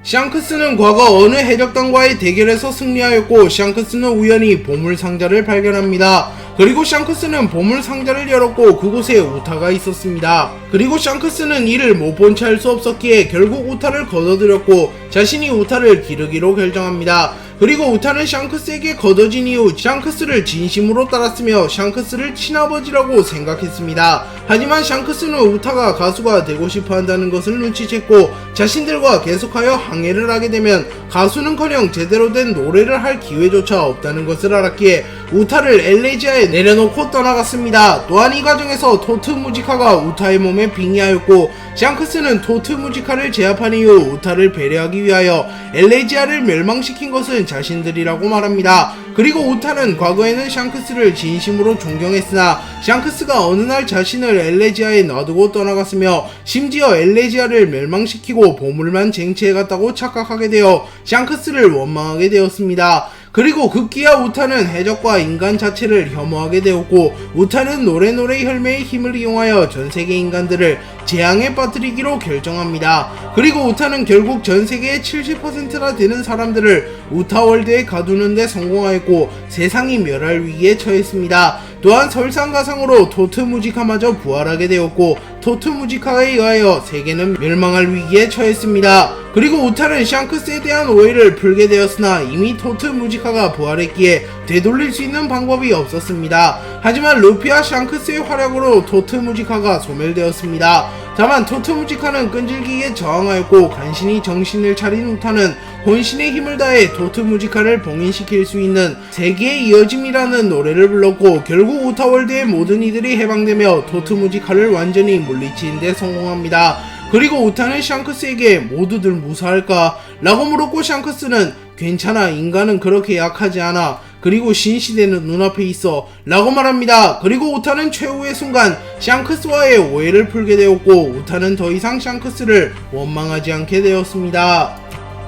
샹크스는 과거 어느 해적단과의 대결에서 승리하였고 샹크스는 우연히 보물상자를 발견합니다. 그리고 샹크스는 보물상자를 열었고 그곳에 우타가 있었습니다. 그리고 샹크스는 이를 못 본 채 할 수 없었기에 결국 우타를 걷어들였고 자신이 우타를 기르기로 결정합니다. 그리고 우타는 샹크스에게 걷어진 이후 샹크스를 진심으로 따랐으며 샹크스를 친아버지라고 생각했습니다. 하지만 샹크스는 우타가 가수가 되고 싶어 한다는 것을 눈치챘고 자신들과 계속하여 항해를 하게 되면 가수는커녕 제대로 된 노래를 할 기회조차 없다는 것을 알았기에 우타를 엘레지아에 내려놓고 떠나갔습니다. 또한 이 과정에서 토트 무지카가 우타의 몸에 빙의하였고 샹크스는 토트 무지카를 제압한 이후 우타를 배려하기 위하여 엘레지아를 멸망시킨 것은 자신들이라고 말합니다. 그리고 우타는 과거에는 샹크스를 진심으로 존경했으나 샹크스가 어느 날 자신을 엘레지아에 놔두고 떠나갔으며 심지어 엘레지아를 멸망시키고 보물만 쟁취해갔다고 착각하게 되어 샹크스를 원망하게 되었습니다. 그리고 급기야 우타는 해적과 인간 자체를 혐오하게 되었고 우타는 노래노래 혈매의 힘을 이용하여 전세계 인간들을 재앙에 빠뜨리기로 결정합니다. 그리고 우타는 결국 전세계의 70%나 되는 사람들을 우타월드에 가두는 데 성공하였고 세상이 멸할 위기에 처했습니다. 또한 설상가상으로 토트 무지카마저 부활하게 되었고 토트 무지카에 의하여 세계는 멸망할 위기에 처했습니다. 그리고 우타는 샹크스에 대한 오해를 풀게 되었으나 이미 토트 무지카가 부활했기에 되돌릴 수 있는 방법이 없었습니다. 하지만 루피와 샹크스의 활약으로 토트 무지카가 소멸되었습니다. 다만 토트 무지카는 끈질기게 저항하였고 간신히 정신을 차린 우타는 혼신의 힘을 다해 토트 무지카를 봉인시킬 수 있는 세계의 이어짐이라는 노래를 불렀고 결국 우타월드의 모든 이들이 해방되며 토트 무지카를 완전히 물리치는 데 성공합니다. 그리고 우타는 샹크스에게 모두들 무사할까? 라고 물었고 샹크스는 괜찮아, 인간은 그렇게 약하지 않아. 그리고 신시대는 눈앞에 있어 라고 말합니다. 그리고 우타는 최후의 순간 샹크스와의 오해를 풀게 되었고 우타는 더 이상 샹크스를 원망하지 않게 되었습니다.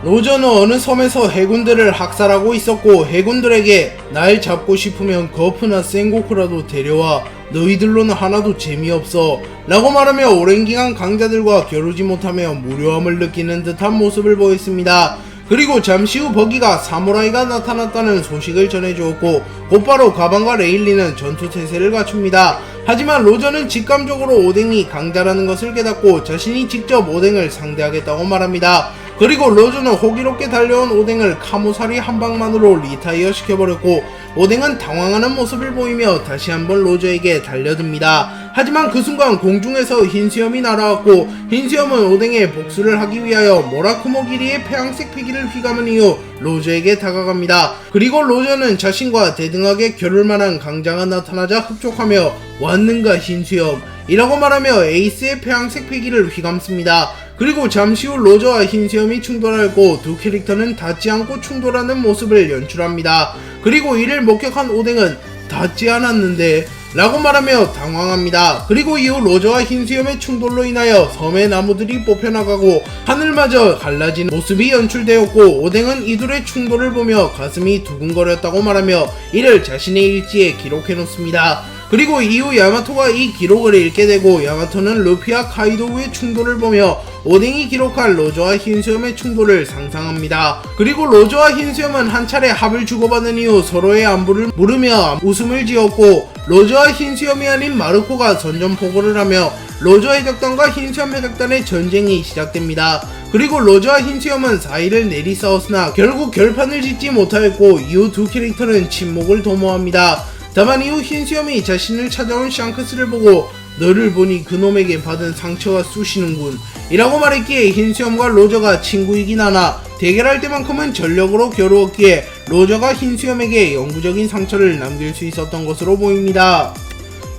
로저는 어느 섬에서 해군들을 학살하고 있었고 해군들에게 날 잡고 싶으면 거프나 센고쿠라도 데려와, 너희들로는 하나도 재미없어 라고 말하며 오랜 기간 강자들과 겨루지 못하며 무료함을 느끼는 듯한 모습을 보였습니다. 그리고 잠시 후 버기가 사무라이가 나타났다는 소식을 전해주었고 곧바로 가방과 레일리는 전투태세를 갖춥니다. 하지만 로저는 직감적으로 오뎅이 강자라는 것을 깨닫고 자신이 직접 오뎅을 상대하겠다고 말합니다. 그리고 로저는 호기롭게 달려온 오뎅을 카모사리 한 방만으로 리타이어 시켜버렸고 오뎅은 당황하는 모습을 보이며 다시 한번 로저에게 달려듭니다. 하지만 그 순간 공중에서 흰수염이 날아왔고 흰수염은 오뎅의 복수를 하기 위하여 모라쿠모 기리의 폐양색 피기를 휘감은 이후 로저에게 다가갑니다. 그리고 로저는 자신과 대등하게 겨룰 만한 강자가 나타나자 흡족하며 왔는가 흰수염 이라고 말하며 에이스의 폐양색 피기를 휘감습니다. 그리고 잠시 후 로저와 흰수염이 충돌하였고 두 캐릭터는 닿지 않고 충돌하는 모습을 연출합니다. 그리고 이를 목격한 오뎅은 닿지 않았는데 라고 말하며 당황합니다. 그리고 이후 로저와 흰수염의 충돌로 인하여 섬의 나무들이 뽑혀나가고 하늘마저 갈라진 모습이 연출되었고 오뎅은 이둘의 충돌을 보며 가슴이 두근거렸다고 말하며 이를 자신의 일지에 기록해놓습니다. 그리고 이후 야마토가 이 기록을 읽게 되고 야마토는 루피와 카이도우의 충돌을 보며 오뎅이 기록한 로저와 흰수염의 충돌을 상상합니다. 그리고 로저와 흰수염은 한 차례 합을 주고받은 이후 서로의 안부를 물으며 웃음을 지었고 로저와 흰수염이 아닌 마르코가 선전포고를 하며 로저 해적단과 흰수염 해적단의 전쟁이 시작됩니다. 그리고 로저와 흰수염은 사이를 내리싸웠으나 결국 결판을 짓지 못하였고 이후 두 캐릭터는 침묵을 도모합니다. 다만 이후 흰수염이 자신을 찾아온 샹크스를 보고 너를 보니 그놈에게 받은 상처가 쑤시는군 이라고 말했기에 흰수염과 로저가 친구이긴 하나 대결할 때만큼은 전력으로 겨루었기에 로저가 흰수염에게 영구적인 상처를 남길 수 있었던 것으로 보입니다.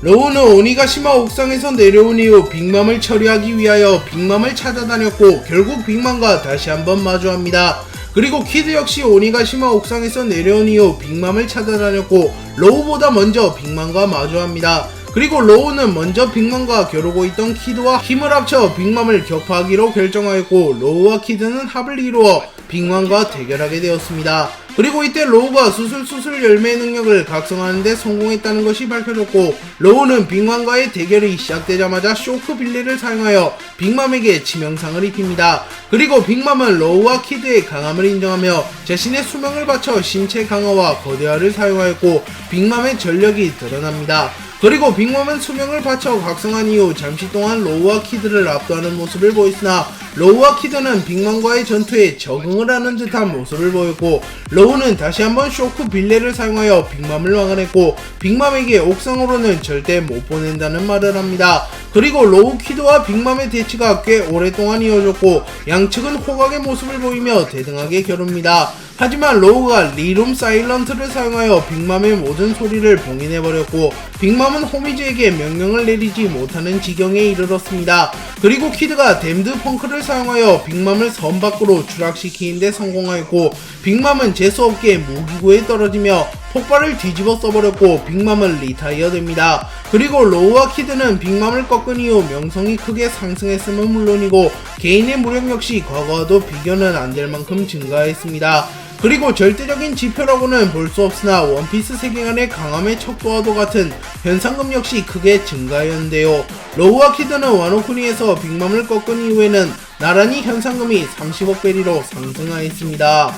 로우는 오니가시마 옥상에서 내려온 이후 빅맘을 처리하기 위하여 빅맘을 찾아다녔고 결국 빅맘과 다시 한번 마주합니다. 그리고 키드 역시 오니가시마 옥상에서 내려온 이후 빅맘을 찾아다녔고 로우보다 먼저 빅맘과 마주합니다. 그리고 로우는 먼저 빅맘과 겨루고 있던 키드와 힘을 합쳐 빅맘을 격파하기로 결정하였고, 로우와 키드는 합을 이루어 빅맘과 대결하게 되었습니다. 그리고 이때 로우가 수술수술 열매의 능력을 각성하는데 성공했다는 것이 밝혀졌고, 로우는 빅맘과의 대결이 시작되자마자 쇼크 빌리를 사용하여 빅맘에게 치명상을 입힙니다. 그리고 빅맘은 로우와 키드의 강함을 인정하며 자신의 수명을 바쳐 신체 강화와 거대화를 사용하였고, 빅맘의 전력이 드러납니다. 그리고 빅맘은 수명을 바쳐 각성한 이후 잠시 동안 로우와 키드를 압도하는 모습을 보였으나, 로우와 키드는 빅맘과의 전투에 적응을 하는 듯한 모습을 보였고, 로우는 다시 한번 쇼크 빌레를 사용하여 빅맘을 막아냈고, 빅맘에게 옥상으로는 절대 못 보낸다는 말을 합니다. 그리고 로우 키드와 빅맘의 대치가 꽤 오랫동안 이어졌고, 양측은 호각의 모습을 보이며 대등하게 겨룹니다. 하지만 로우가 리룸 사일런트를 사용하여 빅맘의 모든 소리를 봉인해버렸고, 빅맘은 호미즈에게 명령을 내리지 못하는 지경에 이르렀습니다. 그리고 키드가 댐드 펑크를 사용하여 빅맘을 섬 밖으로 추락시키는데 성공하였고, 빅맘은 재수없게 무기고에 떨어지며 폭발을 뒤집어 써버렸고, 빅맘은 리타이어 됩니다. 그리고 로우와 키드는 빅맘을 꺾은 이후 명성이 크게 상승했음은 물론이고, 개인의 무력 역시 과거와도 비교는 안 될 만큼 증가했습니다. 그리고 절대적인 지표라고는 볼 수 없으나 원피스 세계관의 강함의 척도와도 같은 현상금 역시 크게 증가하였는데요. 로우와 키드는 와노쿠니에서 빅맘을 꺾은 이후에는 나란히 현상금이 30억 베리로 상승하였습니다.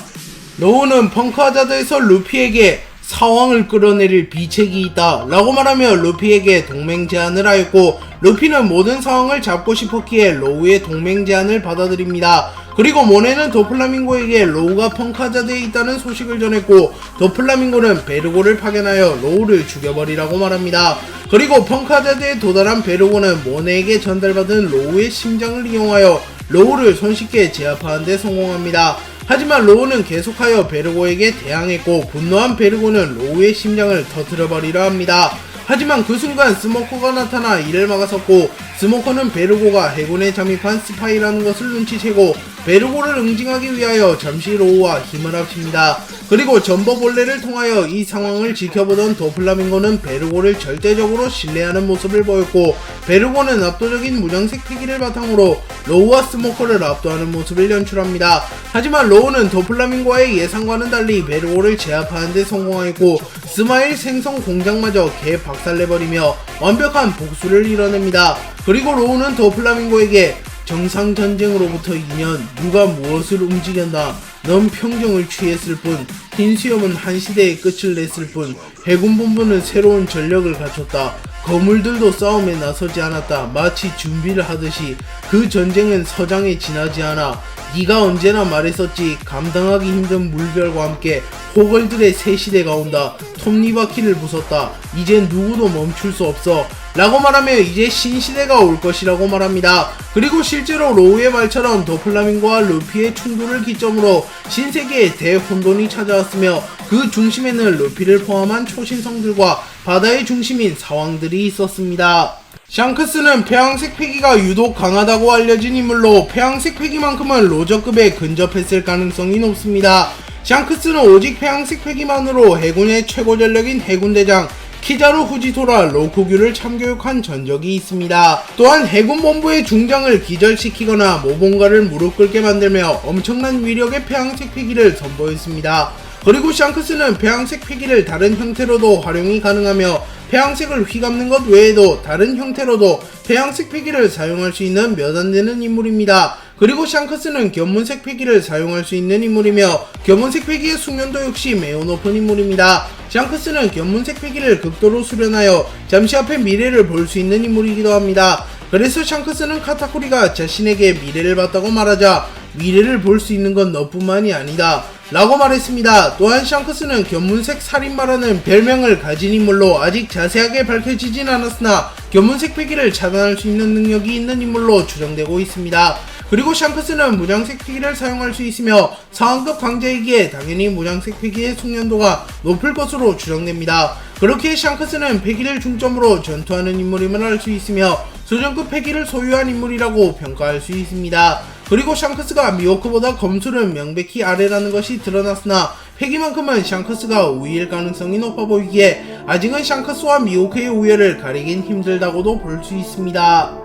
로우는 펑크하자드에서 루피에게 상황을 끌어내릴 비책이 있다 라고 말하며 루피에게 동맹 제안을 하였고, 루피는 모든 상황을 잡고 싶었기에 로우의 동맹 제안을 받아들입니다. 그리고 모네는 도플라밍고에게 로우가 펑크하자드에 있다는 소식을 전했고, 도플라밍고는 베르고를 파견하여 로우를 죽여버리라고 말합니다. 그리고 펑크하자드에 도달한 베르고는 모네에게 전달받은 로우의 심장을 이용하여 로우를 손쉽게 제압하는 데 성공합니다. 하지만 로우는 계속하여 베르고에게 대항했고, 분노한 베르고는 로우의 심장을 터뜨려버리려 합니다. 하지만 그 순간 스모커가 나타나 이를 막아섰고, 스모커는 베르고가 해군에 잠입한 스파이라는 것을 눈치채고 베르고를 응징하기 위하여 잠시 로우와 힘을 합칩니다. 그리고 전버볼레를 통하여 이 상황을 지켜보던 도플라밍고는 베르고를 절대적으로 신뢰하는 모습을 보였고, 베르고는 압도적인 무장색 패기를 바탕으로 로우와 스모커를 압도하는 모습을 연출합니다. 하지만 로우는 도플라밍고의 예상과는 달리 베르고를 제압하는 데 성공하였고, 스마일 생성 공장마저 개박살내버리며 완벽한 복수를 이뤄냅니다. 그리고 로우는 도플라밍고에게 정상전쟁으로부터 2년 누가 무엇을 움직였나, 넌 평정을 취했을 뿐, 흰 수염은 한 시대의 끝을 냈을 뿐, 해군본부는 새로운 전력을 갖췄다. 거물들도 싸움에 나서지 않았다. 마치 준비를 하듯이. 그 전쟁은 서장에 지나지 않아. 네가 언제나 말했었지. 감당하기 힘든 물결과 함께 호걸들의 새 시대가 온다. 톱니바퀴를 부쉈다. 이제 누구도 멈출 수 없어 라고 말하며 이제 신시대가 올 것이라고 말합니다. 그리고 실제로 로우의 말처럼 도플라밍고와 루피의 충돌을 기점으로 신세계의 대혼돈이 찾아왔으며, 그 중심에는 루피를 포함한 초신성들과 바다의 중심인 사왕들이 있었습니다. 샹크스는 폐왕색 패기가 유독 강하다고 알려진 인물로 폐왕색 패기만큼은 로저급에 근접했을 가능성이 높습니다. 샹크스는 오직 폐왕색 패기만으로 해군의 최고 전력인 해군대장 키자루 후지토라 로쿠규를 참교육한 전적이 있습니다. 또한 해군본부의 중장을 기절시키거나 모본가를 무릎 꿇게 만들며 엄청난 위력의 폐왕색 패기를 선보였습니다. 그리고 샹크스는 폐왕색 패기를 다른 형태로도 활용이 가능하며, 폐왕색을 휘감는 것 외에도 다른 형태로도 폐왕색 패기를 사용할 수 있는 몇 안되는 인물입니다. 그리고 샹크스는 견문색 패기를 사용할 수 있는 인물이며, 견문색 패기의 숙련도 역시 매우 높은 인물입니다. 샹크스는 견문색 패기를 극도로 수련하여 잠시 앞의 미래를 볼 수 있는 인물이기도 합니다. 그래서 샹크스는 카타쿠리가 자신에게 미래를 봤다고 말하자, 미래를 볼 수 있는 건 너뿐만이 아니다 라고 말했습니다. 또한 샹크스는 견문색 살인마라는 별명을 가진 인물로 아직 자세하게 밝혀지진 않았으나 견문색 패기를 차단할 수 있는 능력이 있는 인물로 추정되고 있습니다. 그리고 샹크스는 무장색 패기를 사용할 수 있으며 상황급 강자이기에 당연히 무장색 패기의 숙련도가 높을 것으로 추정됩니다. 그렇게 샹크스는 패기를 중점으로 전투하는 인물임을 알 수 있으며 수준급 패기를 소유한 인물이라고 평가할 수 있습니다. 그리고 샹크스가 미호크보다 검술은 명백히 아래라는 것이 드러났으나 패기만큼은 샹크스가 우위일 가능성이 높아 보이기에 아직은 샹크스와 미호크의 우열을 가리긴 힘들다고도 볼 수 있습니다.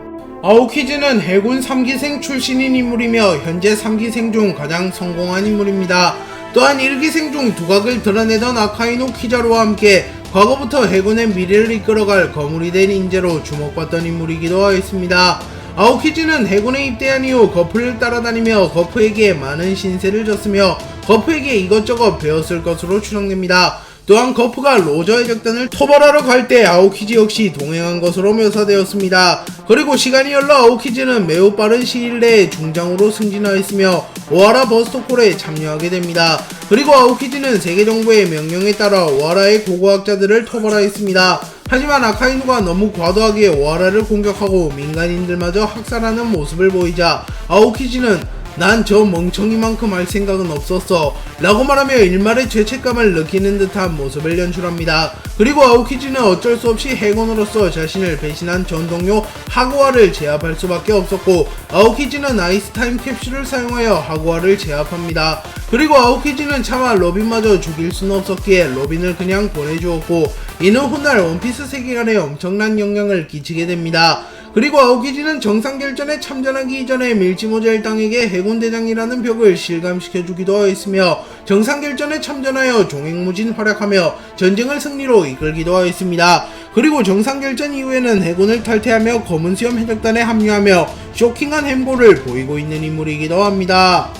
아오키즈는 해군 3기생 출신인 인물이며 현재 3기생 중 가장 성공한 인물입니다. 또한 1기생 중 두각을 드러내던 아카이노 키자루와 함께 과거부터 해군의 미래를 이끌어갈 거물이 된 인재로 주목받던 인물이기도 하였습니다. 아오키즈는 해군에 입대한 이후 거프를 따라다니며 거프에게 많은 신세를 졌으며 거프에게 이것저것 배웠을 것으로 추정됩니다. 또한 거프가 로저 해적단을 토벌하러 갈 때 아오키즈 역시 동행한 것으로 묘사되었습니다. 그리고 시간이 흘러 아오키즈는 매우 빠른 시일 내에 중장으로 승진하였으며 오하라 버스토콜에 참여하게 됩니다. 그리고 아오키즈는 세계 정부의 명령에 따라 오하라의 고고학자들을 토벌하였습니다. 하지만 아카이누가 너무 과도하게 오하라를 공격하고 민간인들마저 학살하는 모습을 보이자 아오키즈는 난 저 멍청이만큼 할 생각은 없었어 라고 말하며 일말의 죄책감을 느끼는 듯한 모습을 연출합니다. 그리고 아오키즈는 어쩔 수 없이 해군으로서 자신을 배신한 전 동료 하구와를 제압할 수밖에 없었고 아오키즈는 아이스 타임 캡슐을 사용하여 하구와를 제압합니다. 그리고 아오키즈는 차마 로빈마저 죽일 수는 없었기에 로빈을 그냥 보내주었고 이는 훗날 원피스 세계관에 엄청난 영향을 끼치게 됩니다. 그리고 아오키즈는 정상결전에 참전하기 이전에 밀지모자 일당에게 해군대장이라는 벽을 실감시켜주기도 하였으며 정상결전에 참전하여 종횡무진 활약하며 전쟁을 승리로 이끌기도 하였습니다. 그리고 정상결전 이후에는 해군을 탈퇴하며 검은수염 해적단에 합류하며 쇼킹한 행보를 보이고 있는 인물이기도 합니다.